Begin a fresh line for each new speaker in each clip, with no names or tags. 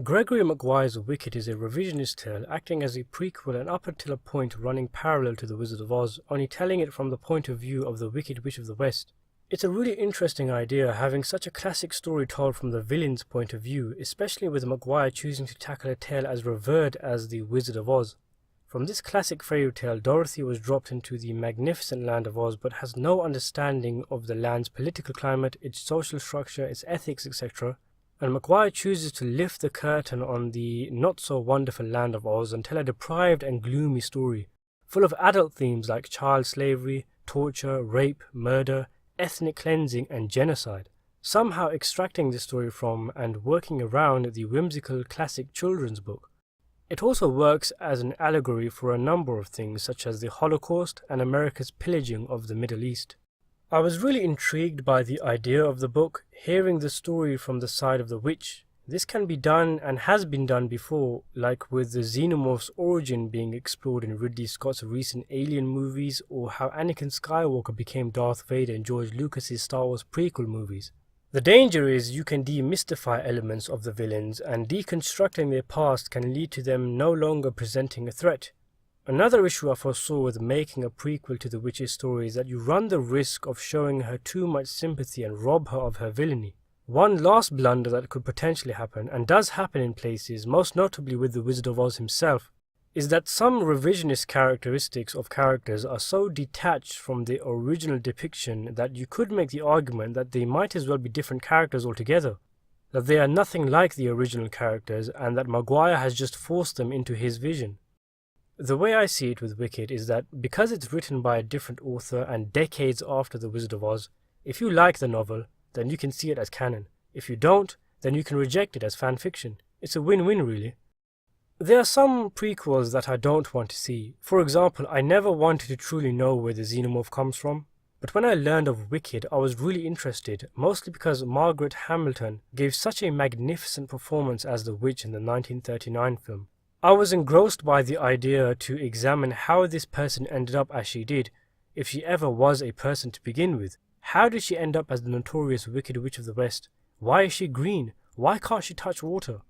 Gregory Maguire's Wicked is a revisionist tale acting as a prequel and up until a point running parallel to The Wizard of Oz, only telling it from the point of view of the Wicked Witch of the West. It's a really interesting idea having such a classic story told from the villain's point of view, especially with Maguire choosing to tackle a tale as revered as The Wizard of Oz. From this classic fairy tale, Dorothy was dropped into the magnificent land of Oz but has no understanding of the land's political climate, its social structure, its ethics, etc. And Maguire chooses to lift the curtain on the not-so-wonderful land of Oz and tell a deprived and gloomy story, full of adult themes like child slavery, torture, rape, murder, ethnic cleansing and genocide, somehow extracting this story from and working around the whimsical classic children's book. It also works as an allegory for a number of things such as the Holocaust and America's pillaging of the Middle East. I was really intrigued by the idea of the book, hearing the story from the side of the witch. This can be done and has been done before, like with the xenomorph's origin being explored in Ridley Scott's recent Alien movies, or how Anakin Skywalker became Darth Vader in George Lucas's Star Wars prequel movies. The danger is you can demystify elements of the villains, and deconstructing their past can lead to them no longer presenting a threat. Another issue I foresaw with making a prequel to the witch's story is that you run the risk of showing her too much sympathy and rob her of her villainy. One last blunder that could potentially happen, and does happen in places, most notably with the Wizard of Oz himself, is that some revisionist characteristics of characters are so detached from the original depiction that you could make the argument that they might as well be different characters altogether, that they are nothing like the original characters and that Maguire has just forced them into his vision. The way I see it with Wicked is that because it's written by a different author and decades after The Wizard of Oz, if you like the novel, then you can see it as canon. If you don't, then you can reject it as fan fiction. It's a win-win really. There are some prequels that I don't want to see. For example, I never wanted to truly know where the xenomorph comes from. But when I learned of Wicked, I was really interested, mostly because Margaret Hamilton gave such a magnificent performance as the witch in the 1939 film. I was engrossed by the idea to examine how this person ended up as she did, if she ever was a person to begin with. How did she end up as the notorious Wicked Witch of the West? Why is she green? Why can't she touch water?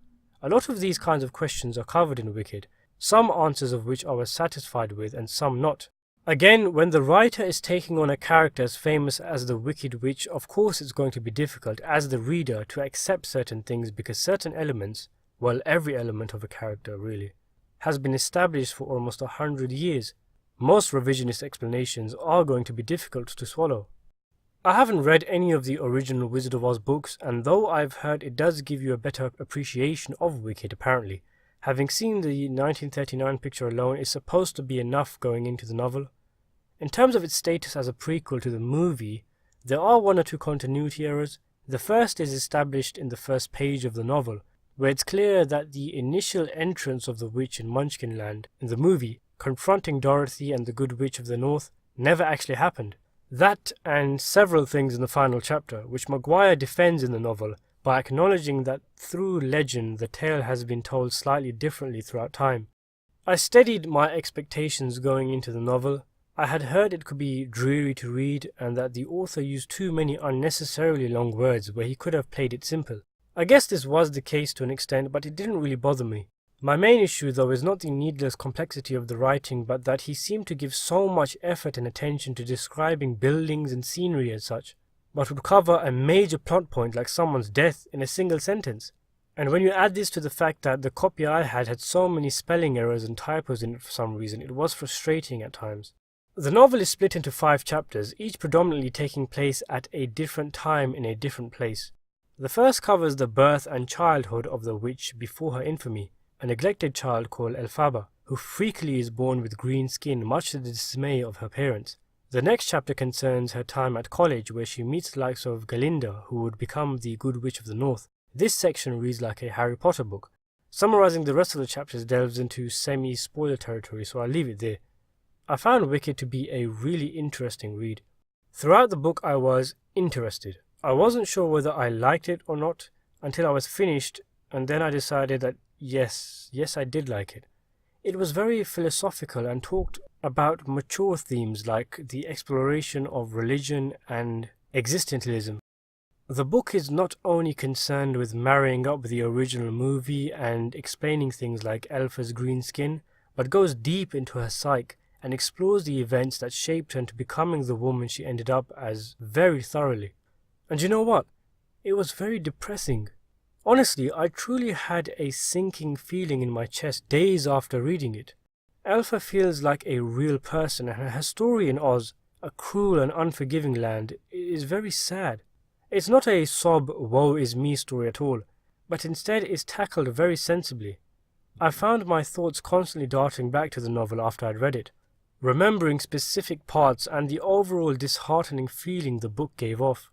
A lot of these kinds of questions are covered in Wicked, some answers of which I was satisfied with and some not. Again, when the writer is taking on a character as famous as the Wicked Witch, of course it's going to be difficult as the reader to accept certain things because certain elements, well, every element of a character really, has been established for almost 100 years. Most revisionist explanations are going to be difficult to swallow. I haven't read any of the original Wizard of Oz books, and though I've heard it does give you a better appreciation of Wicked apparently, having seen the 1939 picture alone is supposed to be enough going into the novel. In terms of its status as a prequel to the movie, there are one or two continuity errors. The first is established in the first page of the novel, where it's clear that the initial entrance of the witch in Munchkinland in the movie, confronting Dorothy and the Good Witch of the North, never actually happened. That and several things in the final chapter, which Maguire defends in the novel by acknowledging that through legend the tale has been told slightly differently throughout time. I steadied my expectations going into the novel. I had heard it could be dreary to read and that the author used too many unnecessarily long words where he could have played it simple. I guess this was the case to an extent, but it didn't really bother me. My main issue though is not the needless complexity of the writing, but that he seemed to give so much effort and attention to describing buildings and scenery and such, but would cover a major plot point like someone's death in a single sentence. And when you add this to the fact that the copy I had so many spelling errors and typos in it for some reason, it was frustrating at times. The novel is split into 5 chapters, each predominantly taking place at a different time in a different place. The first covers the birth and childhood of the witch before her infamy, a neglected child called Elphaba, who freakily is born with green skin much to the dismay of her parents. The next chapter concerns her time at college where she meets the likes of Galinda, who would become the Good Witch of the North. This section reads like a Harry Potter book. Summarizing the rest of the chapters delves into semi-spoiler territory, so I'll leave it there. I found Wicked to be a really interesting read. Throughout the book I was interested. I wasn't sure whether I liked it or not until I was finished, and then I decided that yes, I did like it. It was very philosophical and talked about mature themes like the exploration of religion and existentialism. The book is not only concerned with marrying up the original movie and explaining things like Elpha's green skin, but goes deep into her psyche and explores the events that shaped her into becoming the woman she ended up as very thoroughly. And you know what? It was very depressing. Honestly, I truly had a sinking feeling in my chest days after reading it. Elpha feels like a real person, and her story in Oz, a cruel and unforgiving land, is very sad. It's not a sob, woe is me story at all, but instead is tackled very sensibly. I found my thoughts constantly darting back to the novel after I'd read it, remembering specific parts and the overall disheartening feeling the book gave off.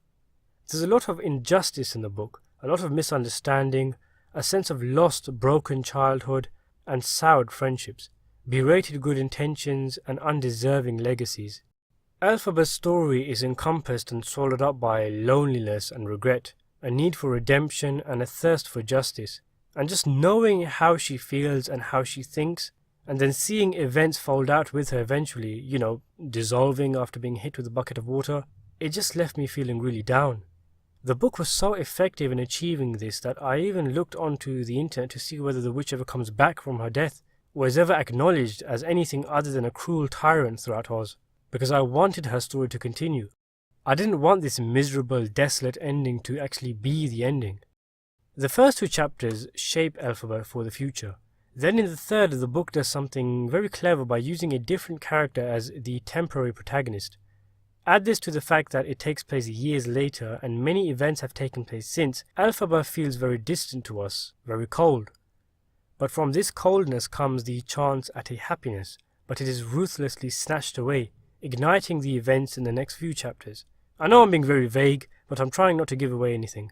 There's a lot of injustice in the book, a lot of misunderstanding, a sense of lost, broken childhood, and soured friendships, berated good intentions, and undeserving legacies. Elphaba's story is encompassed and swallowed up by loneliness and regret, a need for redemption and a thirst for justice, and just knowing how she feels and how she thinks, and then seeing events fold out with her eventually, dissolving after being hit with a bucket of water, it just left me feeling really down. The book was so effective in achieving this that I even looked onto the internet to see whether the witch ever comes back from her death, or is ever acknowledged as anything other than a cruel tyrant throughout Oz, because I wanted her story to continue. I didn't want this miserable, desolate ending to actually be the ending. The first two chapters shape Elphaba for the future. Then in the third, the book does something very clever by using a different character as the temporary protagonist. Add this to the fact that it takes place years later and many events have taken place since, Elphaba feels very distant to us, very cold. But from this coldness comes the chance at a happiness, but it is ruthlessly snatched away, igniting the events in the next few chapters. I know I'm being very vague, but I'm trying not to give away anything.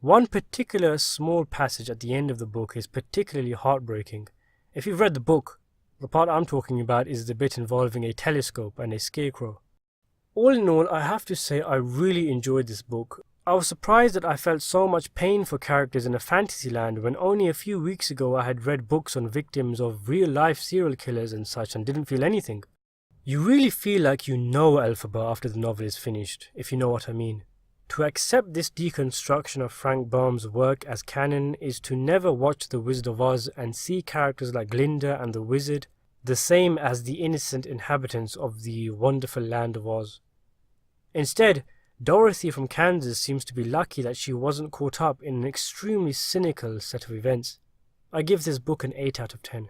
One particular small passage at the end of the book is particularly heartbreaking. If you've read the book, the part I'm talking about is the bit involving a telescope and a scarecrow. All in all, I have to say I really enjoyed this book. I was surprised that I felt so much pain for characters in a fantasy land when only a few weeks ago I had read books on victims of real-life serial killers and such and didn't feel anything. You really feel like you know Elphaba after the novel is finished, if you know what I mean. To accept this deconstruction of Frank Baum's work as canon is to never watch The Wizard of Oz and see characters like Glinda and the Wizard the same as the innocent inhabitants of the wonderful land of Oz. Instead, Dorothy from Kansas seems to be lucky that she wasn't caught up in an extremely cynical set of events. I give this book an 8 out of 10.